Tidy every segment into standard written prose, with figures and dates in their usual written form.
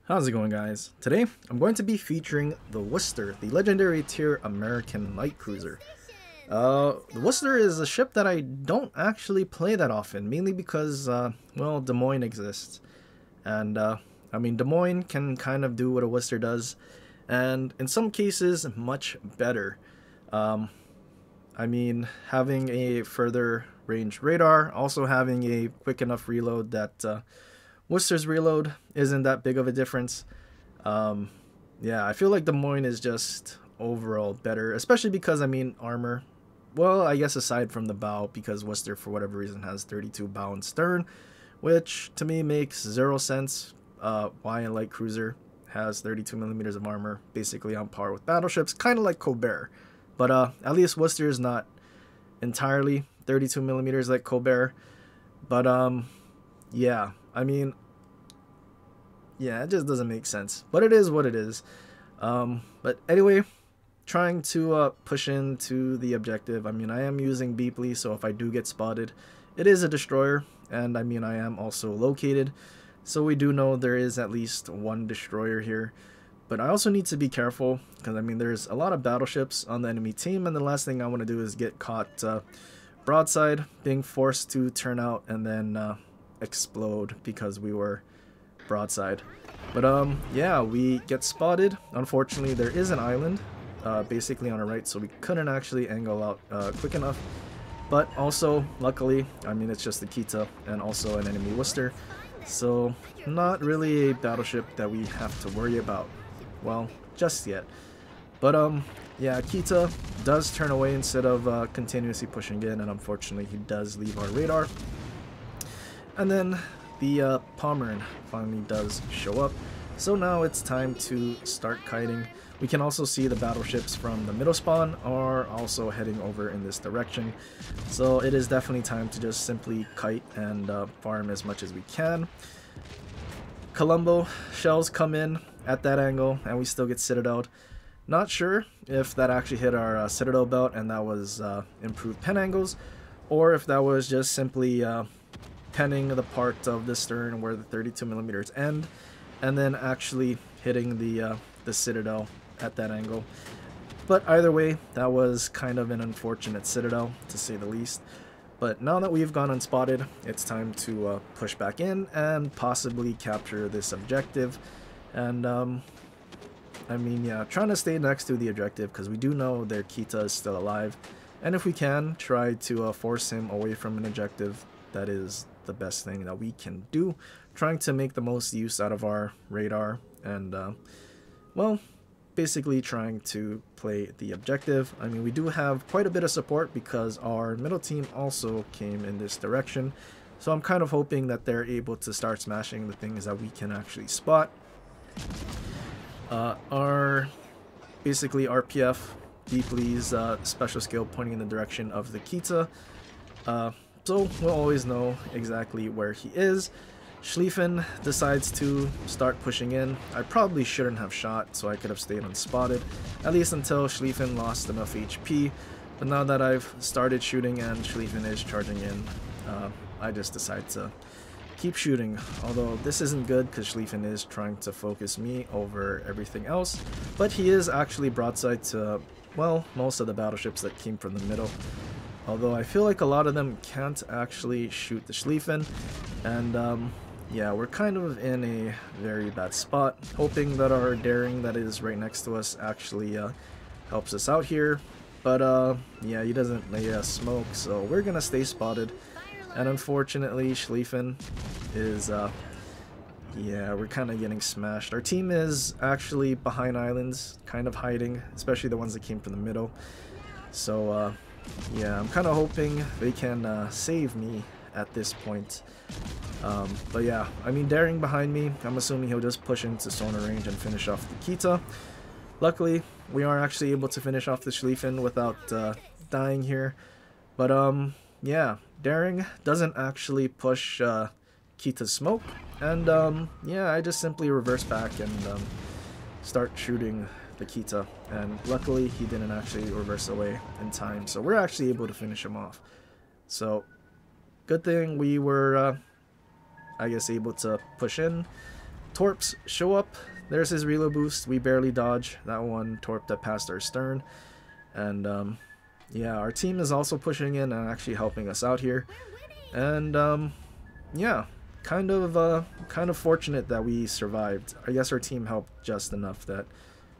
How's it going, guys? Today, I'm going to be featuring the Worcester, the legendary tier American light cruiser. The Worcester is a ship that I don't actually play that often, mainly because, well, Des Moines exists. And, I mean, Des Moines can kind of do what a Worcester does, and in some cases, much better. Um, I mean, having a further range radar, also having a quick enough reload that, Worcester's reload isn't that big of a difference. Um, yeah, I feel like Des Moines is just overall better, especially because, I mean, armor. Well, I guess aside from the bow, because Worcester, for whatever reason, has 32 bow and stern, which to me makes zero sense. Why a light cruiser has 32 millimeters of armor, basically on par with battleships, kind of like Colbert. But at least Worcester is not entirely 32 millimeters like Colbert. But yeah, I mean, yeah, it just doesn't make sense. But it is what it is. But anyway, trying to push into the objective. I mean, I am using Beepley, so if I do get spotted, it is a destroyer. And I mean, I am also located. So we do know there is at least one destroyer here. But I also need to be careful, because I mean, there's a lot of battleships on the enemy team. And the last thing I want to do is get caught broadside, being forced to turn out and then explode because we were broadside. But yeah, we get spotted. Unfortunately, there is an island basically on our right, so we couldn't actually angle out quick enough. But also, luckily, I mean, it's just the Kita and also an enemy Worcester, so not really a battleship that we have to worry about. Well, just yet. But yeah, Kita does turn away instead of continuously pushing in, and unfortunately he does leave our radar. And then the Pommern finally does show up. So now it's time to start kiting. We can also see the battleships from the middle spawn are also heading over in this direction. So it is definitely time to just simply kite and farm as much as we can. Colombo shells come in at that angle and we still get citadeled. Not sure if that actually hit our citadel belt and that was improved pen angles, or if that was just simply penning the part of the stern where the 32 millimeters end, and then actually hitting the citadel at that angle. But either way, that was kind of an unfortunate citadel, to say the least. But now that we've gone unspotted, it's time to push back in and possibly capture this objective. And I mean, yeah, trying to stay next to the objective because we do know their Kita is still alive. And if we can, try to force him away from an objective. That is the best thing that we can do. Trying to make the most use out of our radar and, well, basically trying to play the objective. I mean, we do have quite a bit of support because our middle team also came in this direction. So I'm kind of hoping that they're able to start smashing the things that we can actually spot. Our basically RPF Deeply's special skill pointing in the direction of the Kita. So we'll always know exactly where he is. Schlieffen decides to start pushing in. I probably shouldn't have shot, so I could have stayed unspotted, at least until Schlieffen lost enough HP. But now that I've started shooting and Schlieffen is charging in, I just decide to keep shooting. Although this isn't good because Schlieffen is trying to focus me over everything else. But he is actually broadside to, well, most of the battleships that came from the middle. Although I feel like a lot of them can't actually shoot the Schlieffen, and yeah, we're kind of in a very bad spot, hoping that our Daring that is right next to us actually helps us out here. But yeah, he doesn't lay a smoke, so we're gonna stay spotted. And unfortunately, Schlieffen is, yeah, we're kind of getting smashed. Our team is actually behind islands, kind of hiding, especially the ones that came from the middle. So, yeah, I'm kind of hoping they can save me at this point. But yeah, I mean, Daring behind me, I'm assuming he'll just push into sonar range and finish off the Kita. Luckily, we are actually able to finish off the Schlieffen without dying here. But yeah, Daring doesn't actually push Kita's smoke. And yeah, I just simply reverse back and start shooting the Kita, and luckily he didn't actually reverse away in time, so we're actually able to finish him off. So good thing we were I guess able to push in Torps show up. There's his reload boost. We barely dodge that one Torp that passed our stern. And yeah, our team is also pushing in and actually helping us out here. And yeah, kind of fortunate that we survived. I guess our team helped just enough that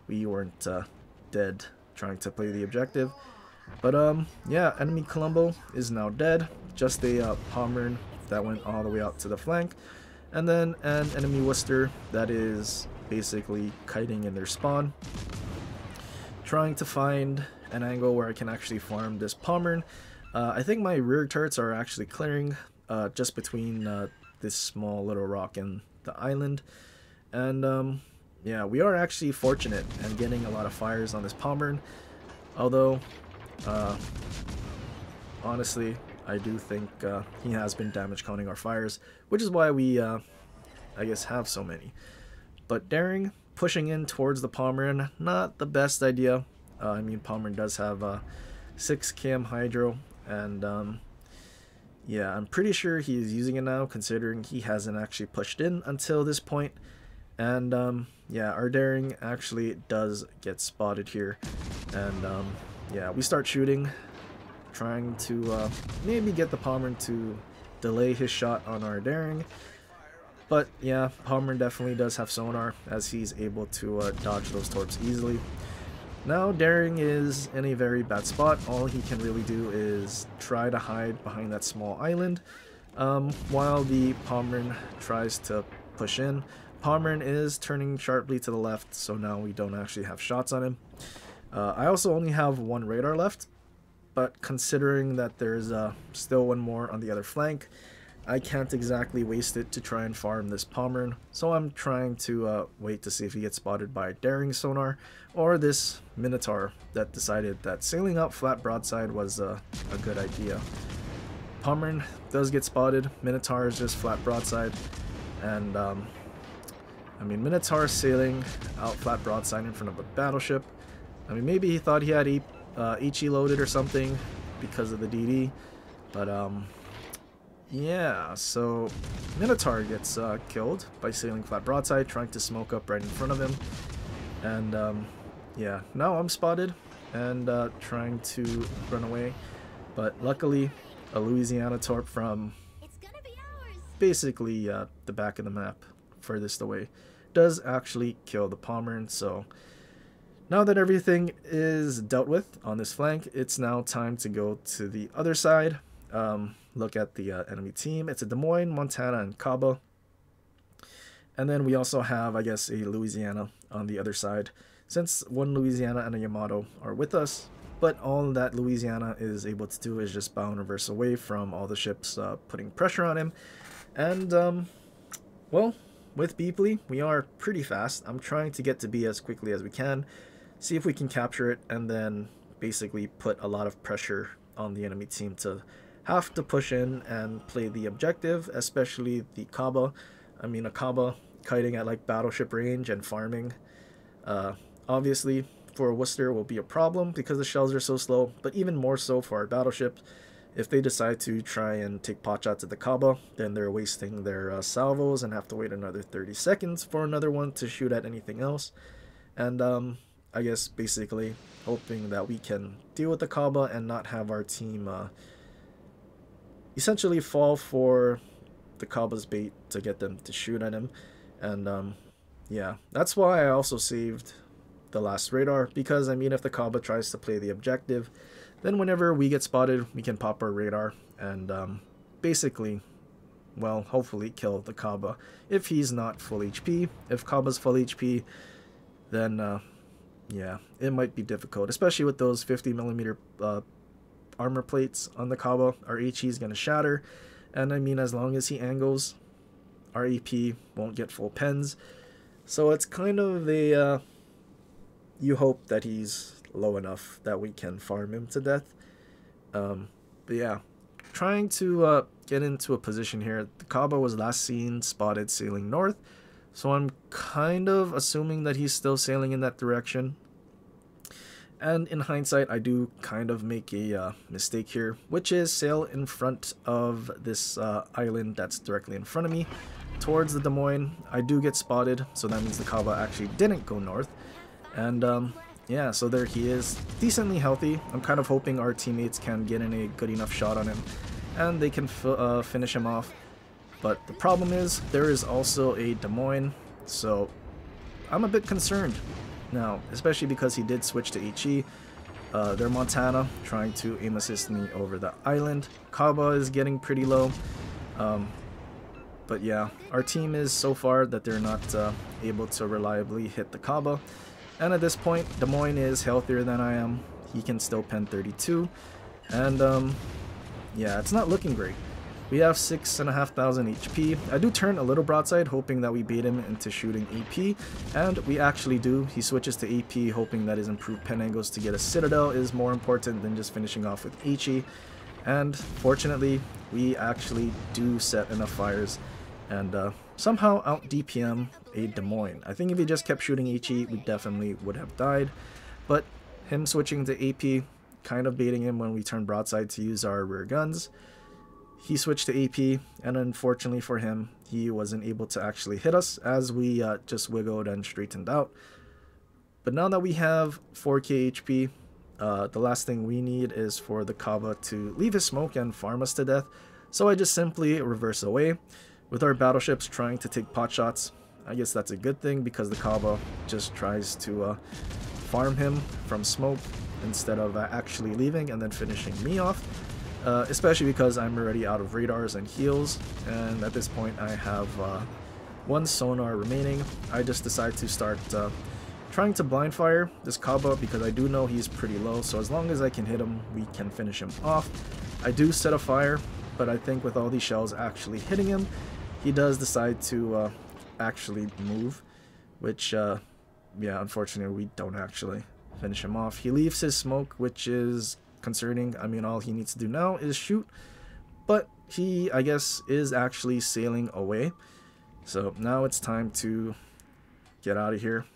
we weren't dead trying to play the objective. But yeah, enemy Columbo is now dead. Just a Pommern that went all the way out to the flank. And then an enemy Worcester that is basically kiting in their spawn, trying to find an angle where I can actually farm this Pommern. I think my rear turrets are actually clearing just between this small little rock and the island. And yeah, we are actually fortunate and getting a lot of fires on this Pommern. Although, honestly, I do think he has been damage counting our fires, which is why we, I guess, have so many. But daring, pushing in towards the Pommern, not the best idea. I mean, Pommern does have 6 km hydro, and yeah, I'm pretty sure he is using it now, considering he hasn't actually pushed in until this point. And yeah, our daring actually does get spotted here, and yeah, we start shooting, trying to maybe get the Pommern to delay his shot on our daring. But yeah, Pommern definitely does have sonar, as he's able to dodge those torps easily. Now daring is in a very bad spot. All he can really do is try to hide behind that small island, while the Pommern tries to push in. Pommern is turning sharply to the left, so now we don't actually have shots on him. I also only have 1 radar left, but considering that there's still 1 more on the other flank, I can't exactly waste it to try and farm this Pommern, so I'm trying to wait to see if he gets spotted by daring sonar or this Minotaur that decided that sailing out flat broadside was a good idea. Pommern does get spotted, Minotaur is just flat broadside, and I mean, Minotaur sailing out flat broadside in front of a battleship. I mean, maybe he thought he had HE loaded or something because of the DD, but yeah, so Minotaur gets killed by sailing flat broadside, trying to smoke up right in front of him. And yeah, now I'm spotted and trying to run away. But luckily, a Louisiana Torp from basically the back of the map, furthest away, does actually kill the Pommern. So now that everything is dealt with on this flank, it's now time to go to the other side. Look at the enemy team. It's a Des Moines, Montana, and Cabo. And then we also have, I guess, a Louisiana on the other side, since 1 Louisiana and a Yamato are with us. But all that Louisiana is able to do is just bow and reverse away from all the ships putting pressure on him. And, well, with Beepley, we are pretty fast. I'm trying to get to B as quickly as we can, see if we can capture it, and then basically put a lot of pressure on the enemy team to have to push in and play the objective, especially the Kaba. I mean, a Kaba kiting at like battleship range and farming, obviously for Worcester will be a problem because the shells are so slow, but even more so for our battleships. If they decide to try and take pot shots at the Kaba, then they're wasting their salvos and have to wait another 30 seconds for another one to shoot at anything else. And I guess basically hoping that we can deal with the Kaba and not have our team essentially fall for the Kaba's bait to get them to shoot at him. And yeah, that's why I also saved the last radar, because I mean, if the Kaba tries to play the objective, then whenever we get spotted, we can pop our radar and basically, well, hopefully kill the Kaba if he's not full HP. If Kaba's full HP, then yeah, it might be difficult, especially with those 50mm armor plates on the Kaba. Our HE is going to shatter, and I mean, as long as he angles, our EP won't get full pens. So it's kind of a you hope that he's low enough that we can farm him to death. But yeah, trying to get into a position here. The Kaba was last seen spotted sailing north, so I'm kind of assuming that he's still sailing in that direction. And in hindsight, I do kind of make a mistake here, which is sail in front of this island that's directly in front of me towards the Des Moines. I do get spotted, so that means the Kaba actually didn't go north. And yeah, so there he is, decently healthy. I'm kind of hoping our teammates can get in a good enough shot on him and they can finish him off. But the problem is there is also a Des Moines, so I'm a bit concerned now, especially because he did switch to HE. They're Montana trying to aim assist me over the island. Kaba is getting pretty low. But yeah, our team is so far that they're not able to reliably hit the Kaba. And at this point, Des Moines is healthier than I am. He can still pen 32. And yeah, it's not looking great. We have 6,500 HP. I do turn a little broadside, hoping that we bait him into shooting AP. And we actually do. He switches to AP, hoping that his improved pen angles to get a Citadel is more important than just finishing off with HE. And fortunately, we actually do set enough fires and somehow out DPM a Des Moines. I think if he just kept shooting HE, we definitely would have died. But him switching to AP, kind of baiting him when we turn broadside to use our rear guns. He switched to AP, and unfortunately for him, he wasn't able to actually hit us as we just wiggled and straightened out. But now that we have 4k HP, the last thing we need is for the Kaba to leave his smoke and farm us to death. So I just simply reverse away. With our battleships trying to take pot shots, I guess that's a good thing because the Kaba just tries to farm him from smoke instead of actually leaving and then finishing me off. Especially because I'm already out of radars and heals, and at this point I have one sonar remaining. I just decide to start trying to blind fire this Kaba because I do know he's pretty low, so as long as I can hit him, we can finish him off. I do set a fire, but I think with all these shells actually hitting him, he does decide to actually move, which yeah, unfortunately we don't actually finish him off. He leaves his smoke, which is concerning. I mean, all he needs to do now is shoot, but he, I guess, is actually sailing away. So now it's time to get out of here,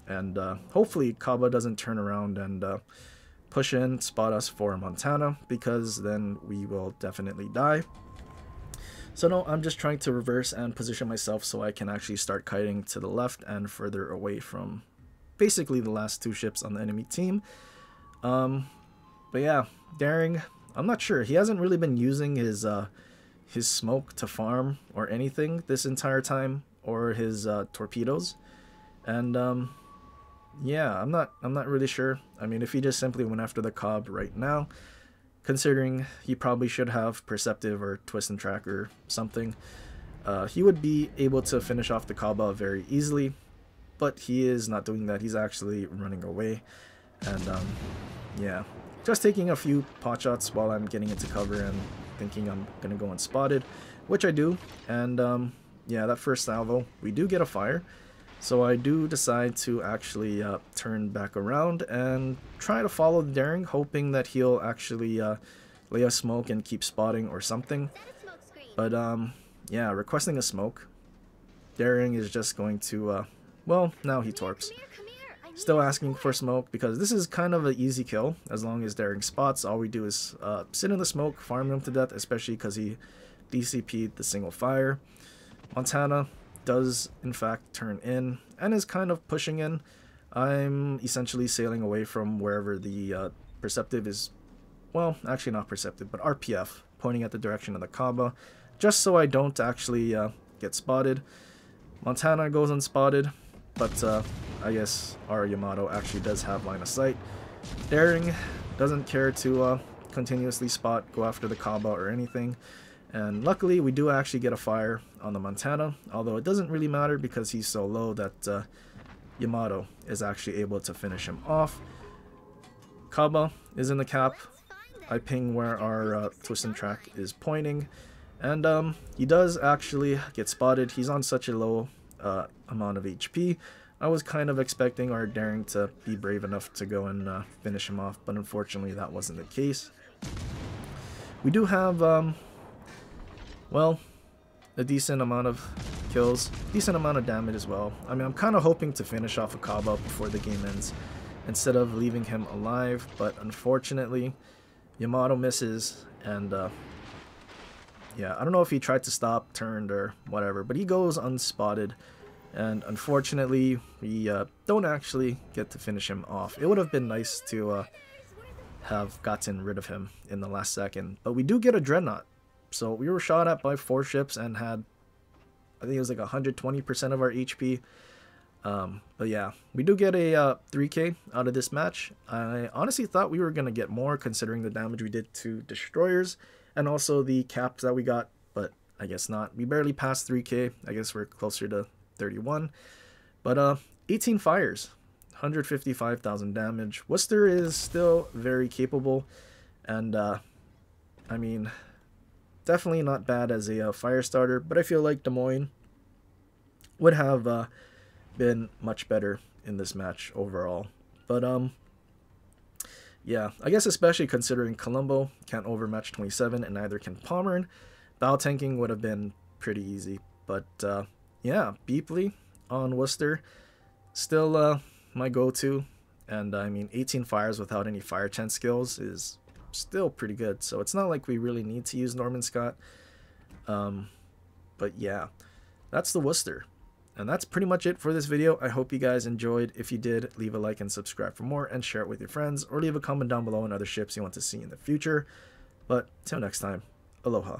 and hopefully Kaba doesn't turn around and push in, spot us for Montana, because then we will definitely die. So no, I'm just trying to reverse and position myself so I can actually start kiting to the left and further away from basically the last two ships on the enemy team. But yeah, Daring, I'm not sure. He hasn't really been using his smoke to farm or anything this entire time, or his torpedoes. And yeah, I'm not really sure. I mean, if he just simply went after the Cobb right now, considering he probably should have Perceptive or Twist and Track or something, he would be able to finish off the Kaba very easily, but he is not doing that. He's actually running away. And yeah, just taking a few pot shots while I'm getting into cover and thinking I'm gonna go unspotted, which I do. And yeah, that first salvo, we do get a fire. So I do decide to actually turn back around and try to follow the Daring, hoping that he'll actually lay a smoke and keep spotting or something. But yeah, requesting a smoke, Daring is just going to, well, now he torps. Still asking for smoke because this is kind of an easy kill. As long as Daring spots, all we do is sit in the smoke, farm him to death, especially because he DCP'd the single fire. Montana does in fact turn in and is kind of pushing in. I'm essentially sailing away from wherever the Perceptive is, well, actually not Perceptive, but RPF, pointing at the direction of the Kaba, just so I don't actually get spotted. Montana goes unspotted, but I guess our Yamato actually does have line of sight. Daring doesn't care to continuously spot, go after the Kaba or anything. And luckily, we do actually get a fire on the Montana, although it doesn't really matter because he's so low that Yamato is actually able to finish him off. Kaba is in the cap. I ping where our Twist and Track is pointing, and he does actually get spotted. He's on such a low amount of HP. I was kind of expecting our Daring to be brave enough to go and finish him off, but unfortunately that wasn't the case. We do have well, a decent amount of kills, decent amount of damage as well. I mean, I'm kind of hoping to finish off a Kaba before the game ends instead of leaving him alive, but unfortunately Yamato misses, and yeah, I don't know if he tried to stop, turned, or whatever, but he goes unspotted. And unfortunately, we don't actually get to finish him off. It would have been nice to have gotten rid of him in the last second. But we do get a Dreadnought. So we were shot at by 4 ships and had, I think it was like 120% of our HP. But yeah, we do get a 3k out of this match. I honestly thought we were going to get more considering the damage we did to destroyers and also the caps that we got, but I guess not. We barely passed 3k. I guess we're closer to 31. But 18 fires, 155,000 damage. Worcester is still very capable, and I mean, definitely not bad as a fire starter, but I feel like Des Moines would have been much better in this match overall. But yeah, I guess especially considering Colombo can't overmatch 27 and neither can Pommern, bow tanking would have been pretty easy. But yeah, Beepley on Worcester still my go-to, and I mean 18 fires without any fire chance skills is still pretty good, so it's not like we really need to use Norman Scott. But yeah, that's the Worcester. And that's pretty much it for this video. I hope you guys enjoyed. If you did, leave a like and subscribe for more, and share it with your friends, or leave a comment down below on other ships you want to see in the future. But till next time, aloha.